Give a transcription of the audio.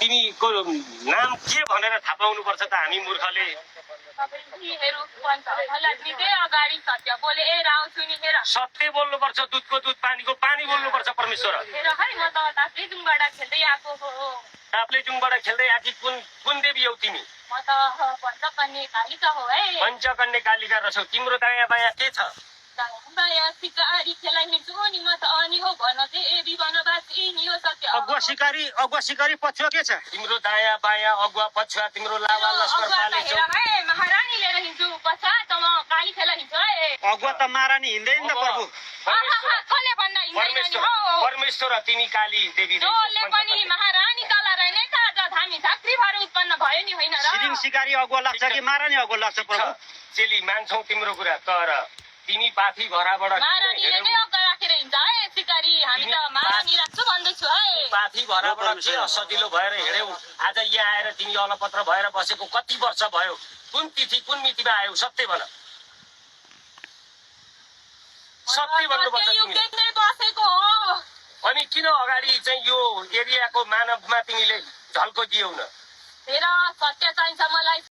तिमीको नाम के भनेर थाहा पाउनुपर्छ त हामी मूर्खले। सत्य बोल्नुपर्छ, दुधको दुध पानीको पानी बोल्नुपर्छ परमेश्वर। ताप्लेजुङबाट खेल्दै आएकी कुन देवी हौ तिमी? पञ्चकन्या कालिका हो है। पञ्चकन्या कालिका रहेछौ। तिम्रो दायाँ बायाँ के छ? अगुवा सिकारी पछुवा के छ? तिम्रो दायाँ बायाँ अगुवा पछुवा तिम्रो लावा लस्कर पालेछौ। महारानी लिएर हिँड्छु पश्चात म काली खेला हिँड्छु है। अगुवा त महारानी हिँड्दैन त प्रभु। कसले भन्दा हिँड्दैन हो? परमेश्वर तिमी काली देवी जसले पनि महारानी तल रहेन त धामी झाँक्री भएर उत्पन्न भयो नि होइन र? सिरिङ सिकारी अगुवा लाग्छ कि महारानी अगुवा लाग्छ प्रभु? चेली मान्छौ तिम्रो कुरा, तर तिमी पाथी भराबाट महारानीले नै अग्गा राखेर हिँड्छ है सिकारी। हामी त महारानी राख्छु भन्दैछु है। पाथी भराबाट के सजिलो भएर हिँड्यौ? आज यहाँ आएर तिमी अलपत्र भएर बसेको कति वर्ष भयो? कुन तिथि कुन मितिमा आयौ? सत्य भन, सत्य भन्नुपर्छ तिमीले। बसेको हो। अनि किन अगाडि चाहिँ यो एरियाको मानवमा तिमीले झल्को दियौ न? तेरो सत्य चाहिन्छ मलाई।